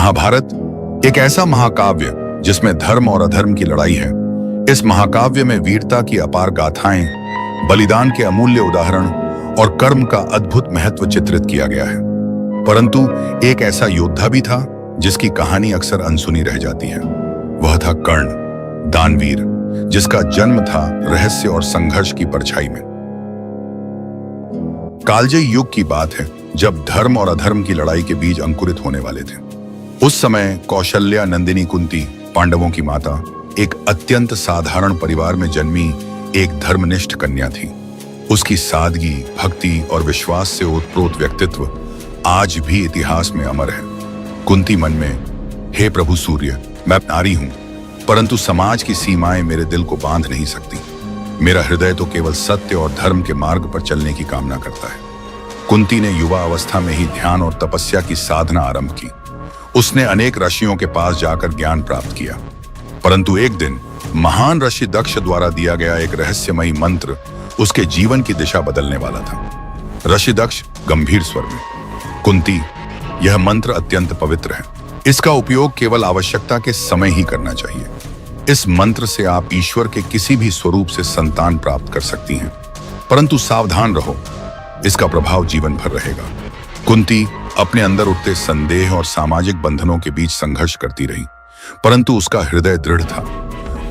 महाभारत एक ऐसा महाकाव्य जिसमें धर्म और अधर्म की लड़ाई है। इस महाकाव्य में वीरता की अपार गाथाएं, बलिदान के अमूल्य उदाहरण और कर्म का अद्भुत महत्व चित्रित किया गया है। परंतु एक ऐसा योद्धा भी था जिसकी कहानी अक्सर अनसुनी रह जाती है। वह था कर्ण, दानवीर, जिसका जन्म था रहस्य और संघर्ष की परछाई में। कालजयी युग की बात है जब धर्म और अधर्म की लड़ाई के बीज अंकुरित होने वाले थे। उस समय कौशल्या नंदिनी कुंती, पांडवों की माता, एक अत्यंत साधारण परिवार में जन्मी एक धर्मनिष्ठ कन्या थी। उसकी सादगी, भक्ति और विश्वास से ओतप्रोत व्यक्तित्व आज भी इतिहास में अमर है। कुंती मन में, हे प्रभु सूर्य, मैं नारी हूं, परंतु समाज की सीमाएं मेरे दिल को बांध नहीं सकती। मेरा हृदय तो केवल सत्य और धर्म के मार्ग पर चलने की कामना करता है। कुंती ने युवा अवस्था में ही ध्यान और तपस्या की साधना आरंभ की। उसने अनेक ऋषियों के पास जाकर ज्ञान प्राप्त किया, परंतु एक दिन महान ऋषि दक्ष द्वारा दिया गया एक रहस्यमयी मंत्र उसके जीवन की दिशा बदलने वाला था। ऋषि दक्ष गंभीर स्वर में, कुंती, यह मंत्र अत्यंत पवित्र है। इसका उपयोग केवल आवश्यकता के समय ही करना चाहिए। इस मंत्र से आप ईश्वर के किसी भी स्वरूप से संतान प्राप्त कर सकती हैं, परंतु सावधान रहो, इसका प्रभाव जीवन भर रहेगा। कुंती अपने अंदर उठते संदेह और सामाजिक बंधनों के बीच संघर्ष करती रही, परंतु उसका हृदय दृढ़ था।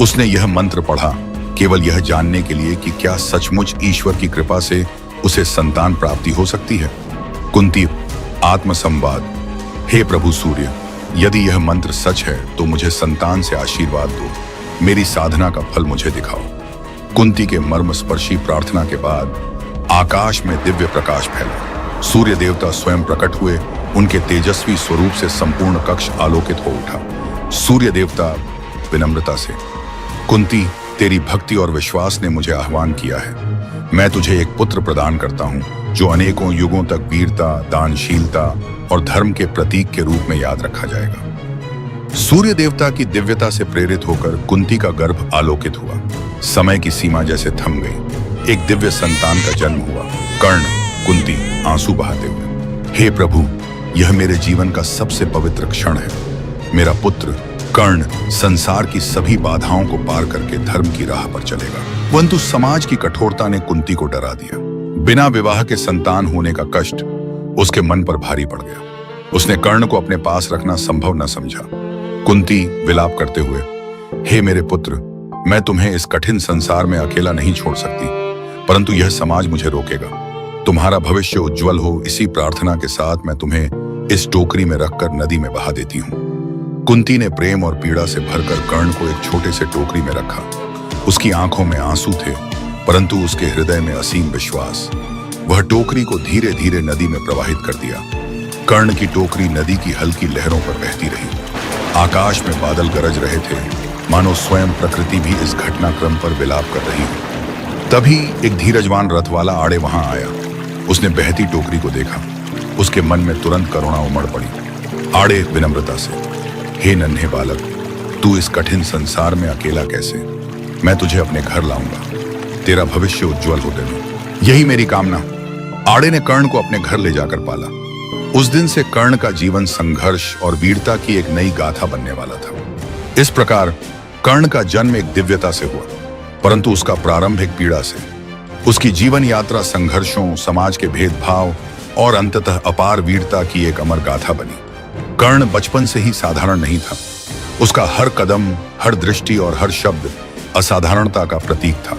उसने यह मंत्र पढ़ा केवल यह जानने के लिए कि क्या सचमुच ईश्वर की कृपा से उसे संतान प्राप्ति हो सकती है। कुंती आत्मसंवाद, हे प्रभु सूर्य, यदि यह मंत्र सच है तो मुझे संतान से आशीर्वाद दो, मेरी साधना का फल मुझे दिखाओ। कुंती के मर्मस्पर्शी प्रार्थना के बाद आकाश में दिव्य प्रकाश फैला। सूर्य देवता स्वयं प्रकट हुए। उनके तेजस्वी स्वरूप से संपूर्ण कक्ष आलोकित हो उठा। सूर्य देवता विनम्रता से, कुंती, तेरी भक्ति और विश्वास ने मुझे आह्वान किया है। मैं तुझे एक पुत्र प्रदान करता हूं जो अनेकों युगों तक वीरता, दानशीलता और धर्म के प्रतीक के रूप में याद रखा जाएगा। सूर्य देवता की दिव्यता से प्रेरित होकर कुंती का गर्भ आलोकित हुआ। समय की सीमा जैसे थम गई। एक दिव्य संतान का जन्म हुआ। कर्ण, कुंती आंसू बहाते हुए, हे प्रभु, यह मेरे जीवन का सबसे पवित्र क्षण है। मेरा पुत्र कर्ण संसार की सभी बाधाओं को पार करके धर्म की राह पर चलेगा। परंतु समाज की कठोरता ने कुंती को डरा दिया। बिना विवाह के संतान होने का कष्ट उसके मन पर भारी पड़ गया। उसने कर्ण को अपने पास रखना संभव न समझा। कुंती विलाप करते हुए, हे मेरे पुत्र, मैं तुम्हें इस कठिन संसार में अकेला नहीं छोड़ सकती, परंतु यह समाज मुझे रोकेगा। तुम्हारा भविष्य उज्जवल हो, इसी प्रार्थना के साथ मैं तुम्हें इस टोकरी में रखकर नदी में बहा देती हूँ। कुंती ने प्रेम और पीड़ा से भरकर कर्ण को एक छोटे से टोकरी में रखा। उसकी आंखों में आंसू थे, परंतु उसके हृदय में असीम विश्वास। वह टोकरी को धीरे धीरे नदी में प्रवाहित कर दिया। कर्ण की टोकरी नदी की हल्की लहरों पर बहती रही। आकाश में बादल गरज रहे थे, मानो स्वयं प्रकृति भी इस घटनाक्रम पर विलाप कर रही है। तभी एक धीरजवान रथ वाला आड़े वहां आया। उसने बहती टोकरी को देखा। उसके मन में तुरंत करुणा उमड़ पड़ी। आड़े विनम्रता से, हे नन्हे बालक, तू इस कठिन संसार में अकेला कैसे? मैं तुझे अपने घर लाऊंगा, तेरा भविष्य उज्जवल होते रहे, यही मेरी कामना। आड़े ने कर्ण को अपने घर ले जाकर पाला। उस दिन से कर्ण का जीवन संघर्ष और वीरता की एक नई गाथा बनने वाला था। इस प्रकार कर्ण का जन्म एक दिव्यता से हुआ, परंतु उसका प्रारंभ एक पीड़ा से। उसकी जीवन यात्रा संघर्षों, समाज के भेदभाव और अंततः अपार वीरता की एक अमर गाथा बनी। कर्ण बचपन से ही साधारण नहीं था। उसका हर कदम, हर दृष्टि और हर शब्द असाधारणता का प्रतीक था।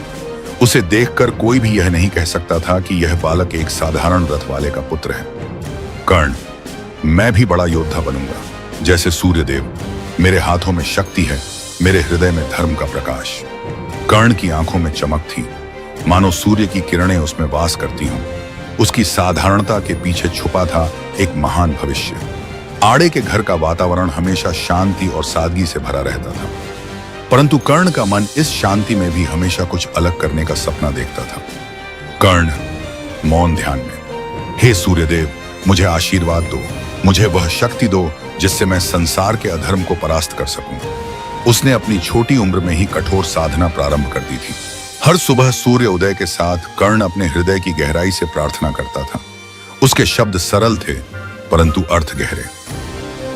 उसे देखकर कोई भी यह नहीं कह सकता था कि यह बालक एक साधारण रथ वाले का पुत्र है। कर्ण, मैं भी बड़ा योद्धा बनूंगा जैसे सूर्यदेव। मेरे हाथों में शक्ति है, मेरे हृदय में धर्म का प्रकाश। कर्ण की आंखों में चमक थी, मानो सूर्य की किरणें उसमें वास करती हों। उसकी साधारणता के पीछे छुपा था एक महान भविष्य। आड़े के घर का वातावरण हमेशा शांति और सादगी से भरा रहता था, परंतु कर्ण का मन इस शांति में भी हमेशा कुछ अलग करने का सपना देखता था। कर्ण मौन ध्यान में, हे सूर्यदेव, मुझे आशीर्वाद दो, मुझे वह शक्ति दो जिससे मैं संसार के अधर्म को परास्त कर सकूं। उसने अपनी छोटी उम्र में ही कठोर साधना प्रारंभ कर दी थी। हर सुबह सूर्य उदय के साथ कर्ण अपने हृदय की गहराई से प्रार्थना करता था। उसके शब्द सरल थे, परंतु अर्थ गहरे।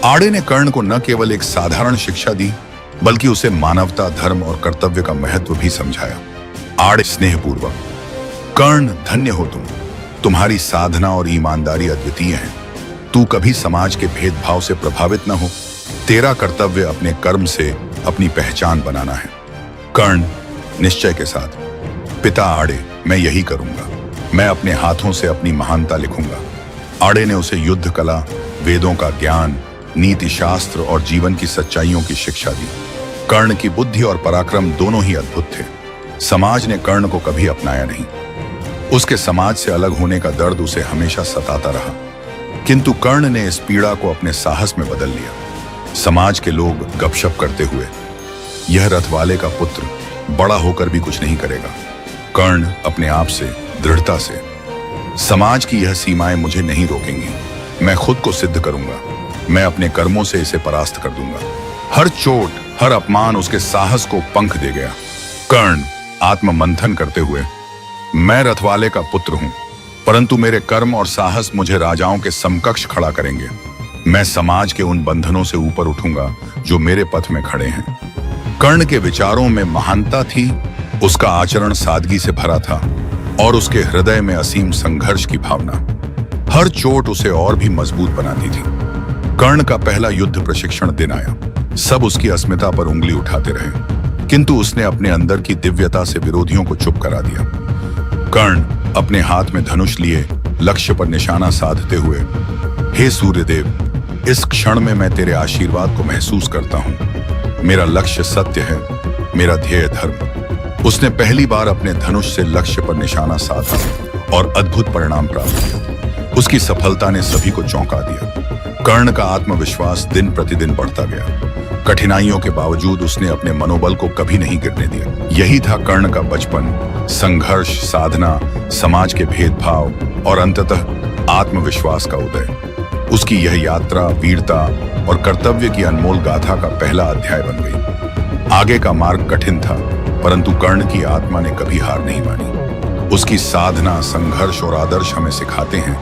आड़े ने कर्ण को न केवल एक साधारण शिक्षा दी, बल्कि उसे मानवता, धर्म और कर्तव्य का महत्व भी समझाया। आड़े स्नेहपूर्वक: कर्ण, धन्य हो तुम। तुम्हारी साधना और ईमानदारी अद्वितीय है। तू कभी समाज के भेदभाव से प्रभावित न हो। तेरा कर्तव्य अपने कर्म से अपनी पहचान बनाना है। कर्ण निश्चय के साथ: पिता आड़े, मैं यही करूंगा। मैं अपने हाथों से अपनी महानता लिखूंगा। आड़े ने उसे युद्ध कला, वेदों का ज्ञान, नीति शास्त्र और जीवन की सच्चाइयों की शिक्षा दी। कर्ण की बुद्धि और पराक्रम दोनों ही अद्भुत थे। समाज ने कर्ण को कभी अपनाया नहीं। उसके समाज से अलग होने का दर्द उसे हमेशा सताता रहा, किंतु कर्ण ने इस पीड़ा को अपने साहस में बदल लिया। समाज के लोग गपशप करते हुए: यह रथ वाले का पुत्र बड़ा होकर भी कुछ नहीं करेगा। कर्ण अपने आप से दृढ़ता से: समाज की यह सीमाएं मुझे नहीं रोकेंगी। मैं खुद को सिद्ध करूंगा। मैं अपने कर्मों से इसे परास्त कर दूंगा। हर चोट, हर अपमान उसके साहस को पंख दे गया। कर्ण आत्म मंथन करते हुए: मैं रथवाले का पुत्र हूं, परंतु मेरे कर्म और साहस मुझे राजाओं के समकक्ष खड़ा करेंगे। मैं समाज के उन बंधनों से ऊपर उठूंगा जो मेरे पथ में खड़े हैं। कर्ण के विचारों में महानता थी, उसका आचरण सादगी से भरा था और उसके हृदय में असीम संघर्ष की भावना। हर चोट उसे और भी मजबूत बनाती थी। कर्ण का पहला युद्ध प्रशिक्षण दिन आया। सब उसकी अस्मिता पर उंगली उठाते रहे, किंतु उसने अपने अंदर की दिव्यता से विरोधियों को चुप करा दिया। कर्ण अपने हाथ में धनुष लिए लक्ष्य पर निशाना साधते हुए: हे सूर्यदेव, इस क्षण में मैं तेरे आशीर्वाद को महसूस करता हूं। मेरा लक्ष्य सत्य है, मेरा ध्येय धर्म। उसने पहली बार अपने धनुष से लक्ष्य पर निशाना साधा और अद्भुत परिणाम प्राप्त किया। उसकी सफलता ने सभी को चौंका दिया। कर्ण का आत्मविश्वास दिन प्रतिदिन बढ़ता गया। कठिनाइयों के बावजूद उसने अपने मनोबल को कभी नहीं गिरने दिया। यही था कर्ण का बचपन: संघर्ष, साधना, समाज के भेदभाव और अंततः आत्मविश्वास का उदय। उसकी यह यात्रा वीरता और कर्तव्य की अनमोल गाथा का पहला अध्याय बन गई। आगे का मार्ग कठिन था, परंतु कर्ण की आत्मा ने कभी हार नहीं मानी। उसकी साधना, संघर्ष और आदर्श हमें सिखाते हैं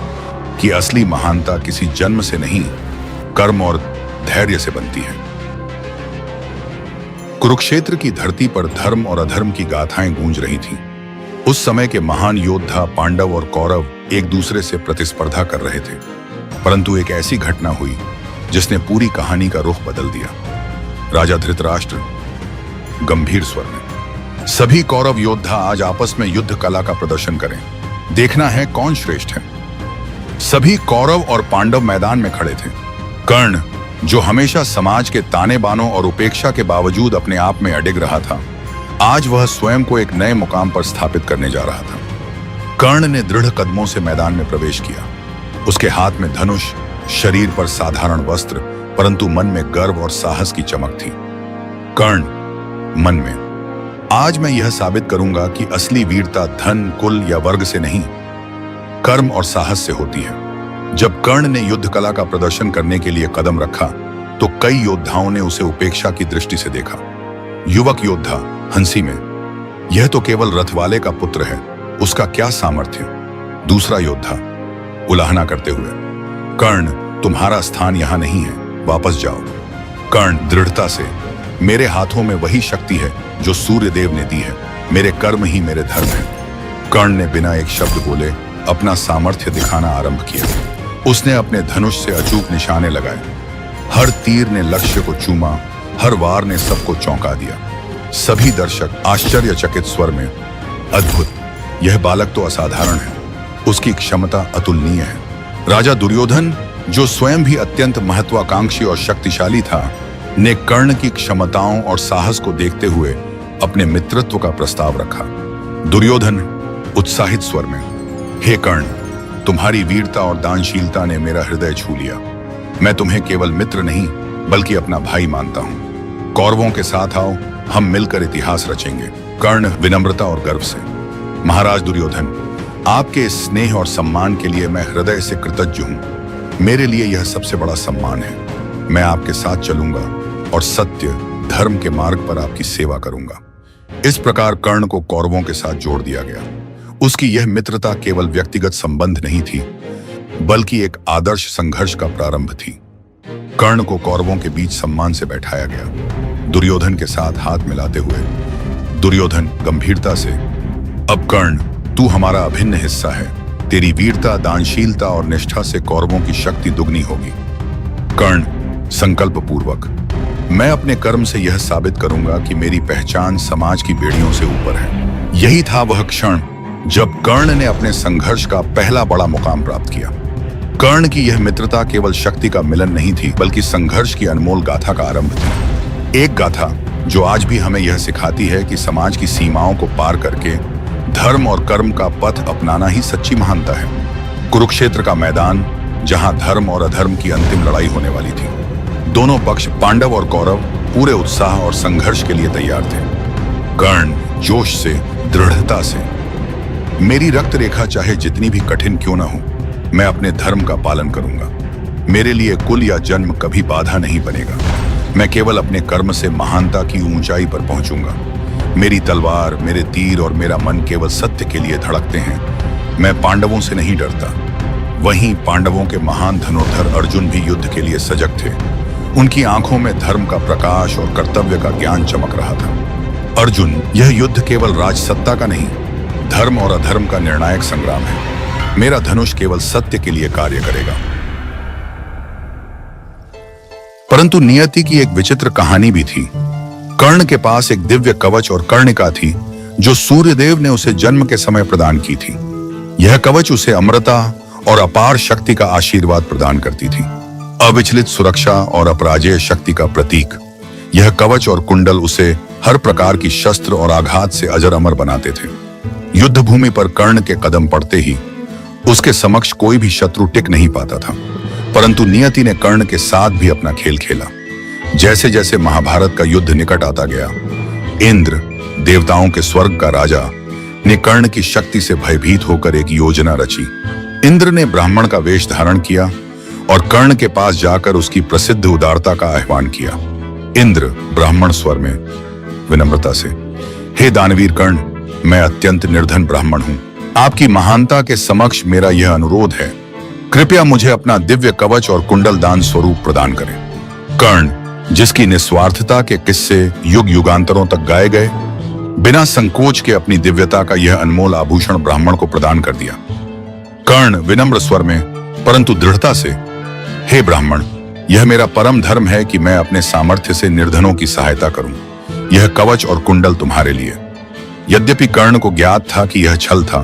कि असली महानता किसी जन्म से नहीं, कर्म और धैर्य से बनती है। कुरुक्षेत्र की धरती पर धर्म और अधर्म की गाथाएं गूंज रही थीं। उस समय के महान योद्धा पांडव और कौरव एक दूसरे से प्रतिस्पर्धा कर रहे थे, परंतु एक ऐसी घटना हुई जिसने पूरी कहानी का रुख बदल दिया। राजा धृतराष्ट्र गंभीर स्वर में: सभी कौरव योद्धा आज आपस में युद्ध कला का प्रदर्शन करें। देखना है कौन श्रेष्ठ है। सभी कौरव और पांडव मैदान में खड़े थे। कर्ण, जो हमेशा समाज के ताने बानों और उपेक्षा के बावजूद अपने आप में अडिग रहा था, आज वह स्वयं को एक नए मुकाम पर स्थापित करने जा रहा था। कर्ण ने दृढ़ कदमों से मैदान में प्रवेश किया। उसके हाथ में धनुष, शरीर पर साधारण वस्त्र, परंतु मन में गर्व और साहस की चमक थी। कर्ण मन में: आज मैं यह साबित करूंगा कि असली वीरता धन, कुल या वर्ग से नहीं, कर्म और साहस से होती है। जब कर्ण ने युद्ध कला का प्रदर्शन करने के लिए कदम रखा, तो कई योद्धाओं ने उसे उपेक्षा की दृष्टि से देखा। युवक योद्धा हंसी में: यह तो केवल रथवाले का पुत्र है, उसका क्या सामर्थ्य। दूसरा योद्धा उलाहना करते हुए: कर्ण, तुम्हारा स्थान यहां नहीं है, वापस जाओ। कर्ण दृढ़ता से: मेरे हाथों में वही शक्ति है जो सूर्य देव ने दी है। मेरे कर्म ही मेरे धर्म है। कर्ण ने बिना एक शब्द बोले अपना सामर्थ्य दिखाना आरंभ किया। उसने अपने धनुष से अचूक निशाने लगाए। हर तीर ने लक्ष्य को चूमा, हर वार ने सबको चौंका दिया। सभी दर्शक आश्चर्यचकित स्वर में: अद्भुत, यह बालक तो असाधारण है, उसकी क्षमता अतुलनीय है। राजा दुर्योधन, जो स्वयं भी अत्यंत महत्वाकांक्षी और शक्तिशाली था, ने कर्ण की क्षमताओं और साहस को देखते हुए अपने मित्रत्व का प्रस्ताव रखा। दुर्योधन उत्साहित स्वर में: हे कर्ण, तुम्हारी वीरता और दानशीलता ने मेरा हृदय छू लिया। मैं तुम्हें केवल मित्र नहीं, बल्कि अपना भाई मानता हूं। कौरवों के साथ आओ, हम मिलकर इतिहास रचेंगे। कर्ण विनम्रता और गर्व से: महाराज दुर्योधन, आपके इस स्नेह और सम्मान के लिए मैं हृदय से कृतज्ञ हूं। मेरे लिए यह सबसे बड़ा सम्मान है। मैं आपके साथ चलूंगा और सत्य, धर्म के मार्ग पर आपकी सेवा करूंगा। इस प्रकार कर्ण को कौरवों के साथ जोड़ दिया गया। उसकी यह मित्रता केवल व्यक्तिगत संबंध नहीं थी, बल्कि एक आदर्श संघर्ष का प्रारंभ थी। कर्ण को कौरवों के बीच सम्मान से बैठाया गया, दुर्योधन के साथ हाथ मिलाते हुए। दुर्योधन गंभीरता से, अब कर्ण, तू हमारा अभिन्न हिस्सा है। तेरी वीरता, दानशीलता और निष्ठा से कौरवों की शक्ति दुगनी होगी। कर्ण संकल्प पूर्वक, मैं अपने कर्म से यह साबित करूंगा कि मेरी पहचान समाज की बेड़ियों से ऊपर है। यही था वह क्षण जब कर्ण ने अपने संघर्ष का पहला बड़ा मुकाम प्राप्त किया। कर्ण की यह मित्रता केवल शक्ति का मिलन नहीं थी, बल्कि संघर्ष की अनमोल गाथा का आरंभ थी। एक गाथा जो आज भी हमें यह सिखाती है कि समाज की सीमाओं को पार करके धर्म और कर्म का पथ अपनाना ही सच्ची महानता है। कुरुक्षेत्र का मैदान, जहां धर्म और अधर्म की अंतिम लड़ाई होने वाली थी। दोनों पक्ष, पांडव और कौरव, पूरे उत्साह और संघर्ष के लिए तैयार थे। कर्ण जोश से, दृढ़ता से, मेरी रक्त रेखा चाहे जितनी भी कठिन क्यों न हो, मैं अपने धर्म का पालन करूंगा। मेरे लिए कुल या जन्म कभी बाधा नहीं बनेगा। मैं केवल अपने कर्म से महानता की ऊंचाई पर पहुंचूंगा। मेरी तलवार, मेरे तीर और मेरा मन केवल सत्य के लिए धड़कते हैं। मैं पांडवों से नहीं डरता। वहीं पांडवों के महान धनुर्धर अर्जुन भी युद्ध के लिए सजग थे। उनकी आंखों में धर्म का प्रकाश और कर्तव्य का ज्ञान चमक रहा था। अर्जुन, यह युद्ध केवल राजसत्ता का नहीं, धर्म और अधर्म का निर्णायक संग्राम है। मेरा धनुष केवल सत्य के लिए कार्य करेगा। परंतु नियति की एक विचित्र कहानी भी थी। कर्ण के पास एक दिव्य कवच और कर्णिका थी जो सूर्यदेव ने उसे जन्म के समय प्रदान की थी। यह कवच उसे अमरता और अपार शक्ति का आशीर्वाद प्रदान करती थी, अविचलित सुरक्षा और अपराजेय शक्ति का प्रतीक। यह कवच और कुंडल उसे हर प्रकार की शस्त्र और आघात से अजर अमर बनाते थे। युद्ध भूमि पर कर्ण के कदम पड़ते ही उसके समक्ष कोई भी शत्रु टिक नहीं पाता था। परंतु नियति ने कर्ण के साथ भी अपना खेल खेला। जैसे जैसे महाभारत का युद्ध निकट आता गया, इंद्र, देवताओं के स्वर्ग का राजा, ने कर्ण की शक्ति से भयभीत होकर एक योजना रची। इंद्र ने ब्राह्मण का वेश धारण किया और कर्ण के पास जाकर उसकी प्रसिद्ध उदारता का आह्वान किया। इंद्र ब्राह्मण स्वर में विनम्रता से, हे दानवीर कर्ण, मैं अत्यंत निर्धन ब्राह्मण हूं। आपकी महानता के समक्ष मेरा यह अनुरोध है, कृपया मुझे अपना दिव्य कवच और कुंडल दान स्वरूप प्रदान करें। कर्ण, जिसकी निस्वार्थता के किस्से युग युगांतरों तक गाए गए, बिना संकोच के अपनी दिव्यता का यह अनमोल आभूषण ब्राह्मण को प्रदान कर दिया। कर्ण विनम्र स्वर में परंतु दृढ़ता से, हे ब्राह्मण, यह मेरा परम धर्म है कि मैं अपने सामर्थ्य से निर्धनों की सहायता करूं। यह कवच और कुंडल तुम्हारे लिए। यद्यपि कर्ण को ज्ञात था कि यह छल था,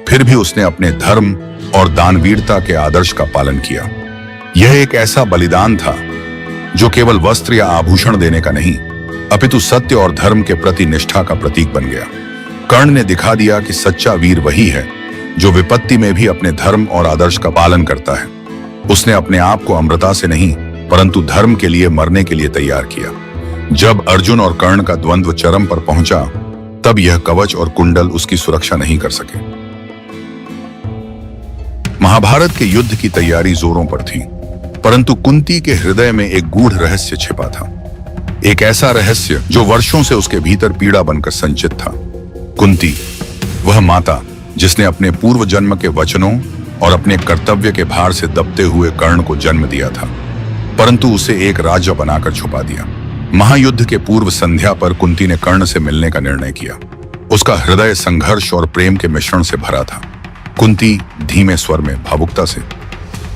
फिर भी उसने अपने धर्म और दानवीरता के आदर्श का पालन किया। यह एक ऐसा बलिदान था जो केवल वस्त्र या आभूषण देने का नहीं, अपितु सत्य और धर्म के प्रति निष्ठा का प्रतीक बन गया। कर्ण ने दिखा दिया कि सच्चा वीर वही है जो विपत्ति में भी अपने धर्म और आदर्श का पालन करता है। उसने अपने आप को अमरता से नहीं, परंतु धर्म के लिए मरने के लिए तैयार किया। जब अर्जुन और कर्ण का द्वंद्व चरम पर पहुंचा, तब यह कवच और कुंडल उसकी सुरक्षा नहीं कर सके। महाभारत के युद्ध की तैयारी जोरों पर थी, परंतु कुंती के हृदय में एक गूढ़ रहस्य छिपा था। एक ऐसा रहस्य जो वर्षों से उसके भीतर पीड़ा बनकर संचित था। कुंती, वह माता जिसने अपने पूर्व जन्म के वचनों और अपने कर्तव्य के भार से दबते हुए कर्ण को जन्म दिया था, परंतु उसे एक राजा बनाकर छुपा दिया। महायुद्ध के पूर्व संध्या पर कुंती ने कर्ण से मिलने का निर्णय किया। उसका हृदय संघर्ष और प्रेम के मिश्रण से भरा था। कुंती धीमे स्वर में भावुकता से,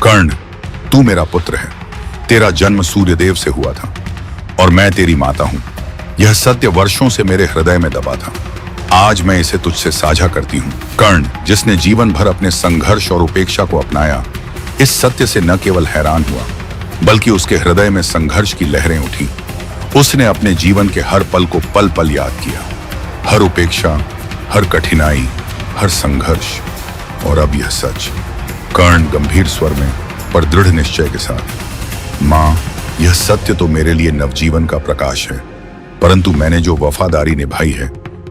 कर्ण, तू मेरा पुत्र है। तेरा जन्म सूर्यदेव से हुआ था और मैं तेरी माता हूं। यह सत्य वर्षों से मेरे हृदय में दबा था। आज मैं इसे तुझसे साझा करती हूं। कर्ण, जिसने जीवन भर अपने संघर्ष और उपेक्षा को अपनाया, इस सत्य से न केवल हैरान हुआ, बल्कि उसके हृदय में संघर्ष की लहरें उठी। उसने अपने जीवन के हर पल को पल पल याद किया, हर उपेक्षा, हर कठिनाई, हर संघर्ष, और अब यह सच। कर्ण गंभीर स्वर में पर दृढ़ निश्चय के साथ, मां, यह सत्य तो मेरे लिए नवजीवन का प्रकाश है, परंतु मैंने जो वफादारी निभाई है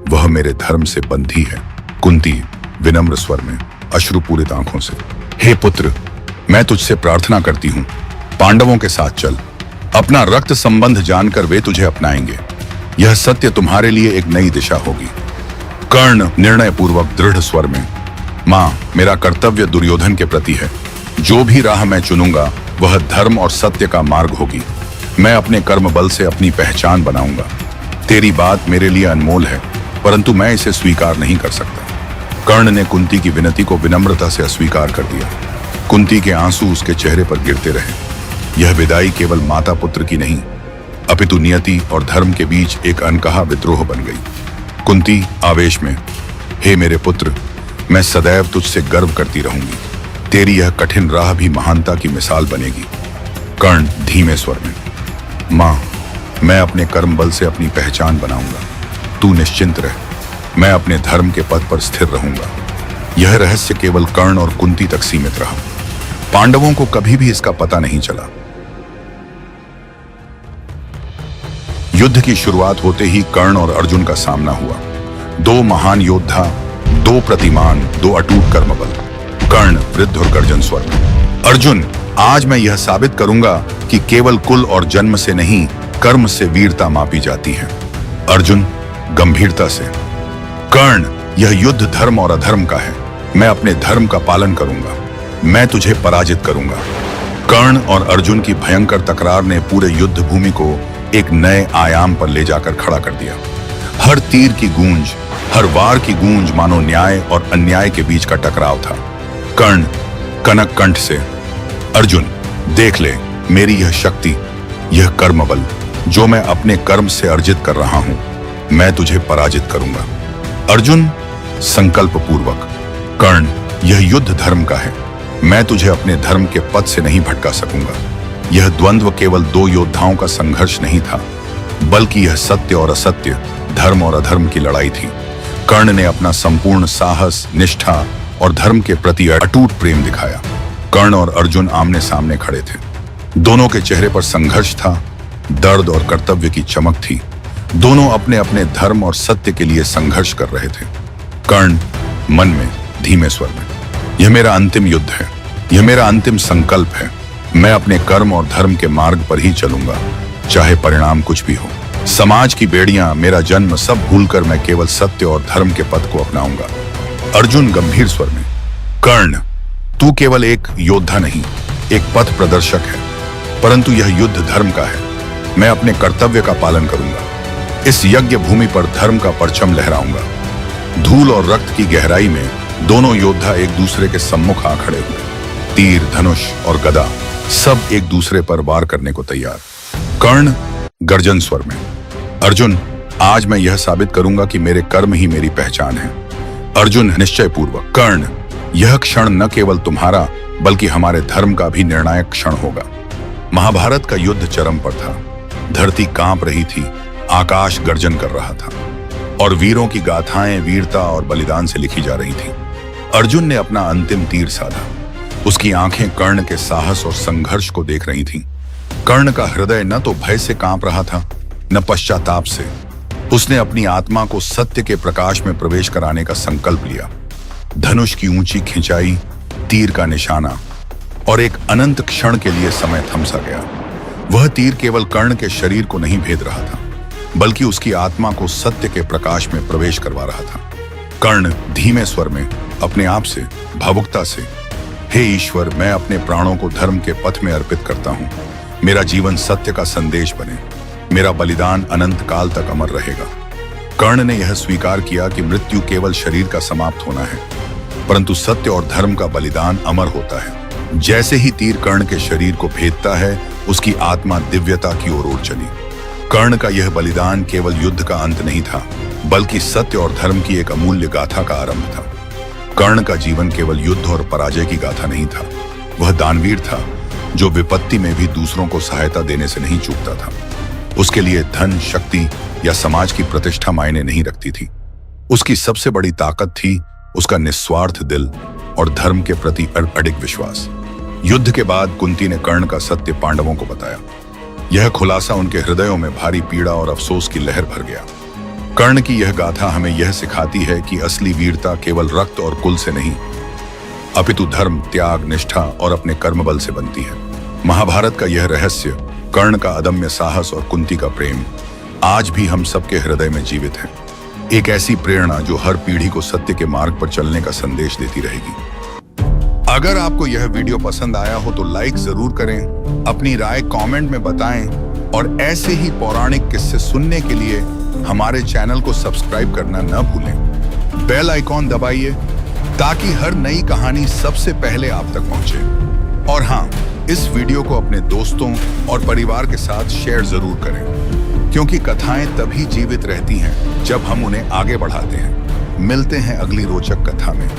वह मेरे धर्म से बंधी है। कुंती विनम्र स्वर में, अश्रुपूरित आंखों से, हे पुत्र, मैं तुझसे प्रार्थना करती हूं, पांडवों के साथ चल। अपना रक्त संबंध जानकर वे तुझे अपनाएंगे। यह सत्य तुम्हारे लिए एक नई दिशा होगी। कर्ण निर्णय पूर्वक दृढ़ स्वर में, मां, मेरा कर्तव्य दुर्योधन के प्रति है। जो भी राह मैं चुनूंगा वह धर्म और सत्य का मार्ग होगी। मैं अपने कर्म बल से अपनी पहचान बनाऊंगा। तेरी बात मेरे लिए अनमोल है, परंतु मैं इसे स्वीकार नहीं कर सकता। कर्ण ने कुंती की विनती को विनम्रता से अस्वीकार कर दिया। कुंती के आंसू उसके चेहरे पर गिरते रहे। यह विदाई केवल माता पुत्र की नहीं, अपितु नियति और धर्म के बीच एक अनकहा विद्रोह बन गई। कुंती आवेश में, हे मेरे पुत्र, मैं सदैव तुझसे गर्व करती रहूंगी। तेरी यह कठिन राह भी महानता की मिसाल बनेगी। कर्ण धीमे स्वर में, मां, मैं अपने कर्म बल से अपनी पहचान बनाऊंगा। तू निश्चिंत रह, मैं अपने धर्म के पद पर स्थिर रहूंगा। यह रहस्य केवल कर्ण और कुंती तक सीमित रहा। पांडवों को कभी भी इसका पता नहीं चला। युद्ध की शुरुआत होते ही कर्ण और अर्जुन का सामना हुआ। दो महान योद्धा, दो प्रतिमान, दो अटूट कर्मबल। कर्ण वृद्ध और गर्जन स्वर में, अर्जुन, आज मैं यह साबित करूंगा कि केवल कुल और जन्म से नहीं, कर्म से वीरता मापी जाती है। अर्जुन गंभीरता से, कर्ण, यह युद्ध धर्म और अधर्म का है। मैं अपने धर्म का पालन करूंगा। मैं तुझे पराजित करूंगा। कर्ण और अर्जुन की भयंकर तकरार ने पूरे युद्ध भूमि को एक नए आयाम पर ले जाकर खड़ा कर दिया। हर तीर की गूंज, हर वार की गूंज मानो न्याय और अन्याय के बीच का टकराव था। कर्ण कनक कंठ से, अर्जुन, देख ले मेरी यह शक्ति, यह कर्म बल जो मैं अपने कर्म से अर्जित कर रहा हूं। मैं तुझे पराजित करूंगा। अर्जुन संकल्प पूर्वक, कर्ण, यह युद्ध धर्म का है। मैं तुझे अपने धर्म के पथ से नहीं भटका सकूंगा। यह द्वंद्व केवल दो योद्धाओं का संघर्ष नहीं था, बल्कि यह सत्य और असत्य, धर्म और अधर्म की लड़ाई थी। कर्ण ने अपना संपूर्ण साहस, निष्ठा और धर्म के प्रति अटूट प्रेम दिखाया। कर्ण और अर्जुन आमने सामने खड़े थे। दोनों के चेहरे पर संघर्ष था, दर्द और कर्तव्य की चमक थी। दोनों अपने अपने धर्म और सत्य के लिए संघर्ष कर रहे थे। कर्ण मन में धीमे स्वर में, यह मेरा अंतिम युद्ध है, यह मेरा अंतिम संकल्प है। मैं अपने कर्म और धर्म के मार्ग पर ही चलूंगा, चाहे परिणाम कुछ भी हो। समाज की बेड़ियां, मेरा जन्म, सब भूलकर मैं केवल सत्य और धर्म के पथ को अपनाऊंगा। अर्जुन गंभीर स्वर में, कर्ण, तू केवल एक योद्धा नहीं, एक पथ प्रदर्शक है, परंतु यह युद्ध धर्म का है। मैं अपने कर्तव्य का पालन करूंगा। इस यज्ञ भूमि पर धर्म का परचम लहराऊंगा। धूल और रक्त की गहराई में दोनों योद्धा एक दूसरे के सम्मुख आ खड़े हुए। तीर, धनुष और गदा सब एक दूसरे पर वार करने को तैयार। कर्ण गर्जन स्वर में, अर्जुन, आज मैं यह साबित करूंगा कि मेरे कर्म ही मेरी पहचान है। अर्जुन निश्चय पूर्वक, कर्ण, यह क्षण न केवल तुम्हारा बल्कि हमारे धर्म का भी निर्णायक क्षण होगा। महाभारत का युद्ध चरम पर था। धरती कांप रही थी, आकाश गर्जन कर रहा था और वीरों की गाथाएं वीरता और बलिदान से लिखी जा रही थी। अर्जुन ने अपना अंतिम तीर साधा। उसकी आंखें कर्ण के साहस और संघर्ष को देख रही थीं। कर्ण का हृदय न तो भय से कांप रहा था, न पश्चाताप से। उसने अपनी आत्मा को सत्य के प्रकाश में प्रवेश कराने का संकल्प लिया। धनुष की ऊंची खिंचाई, तीर का निशाना और एक अनंत क्षण के लिए समय थम सा गया। वह तीर केवल कर्ण के शरीर को नहीं भेद रहा था, बल्कि उसकी आत्मा को सत्य के प्रकाश में प्रवेश करवा रहा था। कर्ण धीमे स्वर में, अपने आप से, भावुकता से, हे ईश्वर, मैं अपने प्राणों को धर्म के पथ में अर्पित करता हूँ। मेरा जीवन सत्य का संदेश बने। मेरा बलिदान अनंत काल तक अमर रहेगा। कर्ण ने यह स्वीकार किया कि मृत्यु केवल शरीर का समाप्त होना है, परंतु सत्य और धर्म का बलिदान अमर होता है। जैसे ही तीर कर्ण के शरीर को भेदता है, उसकी आत्मा दिव्यता की ओर चली। कर्ण का यह बलिदान केवल युद्ध का अंत नहीं था, बल्कि सत्य और धर्म की एक अमूल्य गाथा का आरंभ था। कर्ण का जीवन केवल युद्ध और पराजय की गाथा नहीं था। वह दानवीर था जो विपत्ति में भी दूसरों को सहायता देने से नहीं चूकता था। उसके लिए धन, शक्ति या समाज की प्रतिष्ठा मायने नहीं रखती थी। उसकी सबसे बड़ी ताकत थी उसका निस्वार्थ दिल और धर्म के प्रति अडिग विश्वास। युद्ध के बाद कुंती ने कर्ण का सत्य पांडवों को बताया। यह खुलासा उनके हृदयों में भारी पीड़ा और अफसोस की लहर भर गया। कर्ण की यह गाथा हमें यह सिखाती है कि असली वीरता केवल रक्त और कुल से नहीं, अपितु धर्म, त्याग, निष्ठा और अपने कर्मबल से बनती है। महाभारत का यह रहस्य, कर्ण का अदम्य साहस और कुंती का प्रेम, आज भी हम सबके हृदय में जीवित है। एक ऐसी प्रेरणा जो हर पीढ़ी को सत्य के मार्ग पर चलने का संदेश देती रहेगी। अगर आपको यह वीडियो पसंद आया हो तो लाइक जरूर करें, अपनी राय कमेंट में बताएं और ऐसे ही पौराणिक किस्से सुनने के लिए हमारे चैनल को सब्सक्राइब करना न भूलें। बेल आइकॉन दबाइए ताकि हर नई कहानी सबसे पहले आप तक पहुंचे। और हाँ, इस वीडियो को अपने दोस्तों और परिवार के साथ शेयर जरूर करें, क्योंकि कथाएं तभी जीवित रहती हैं जब हम उन्हें आगे बढ़ाते हैं। मिलते हैं अगली रोचक कथा में।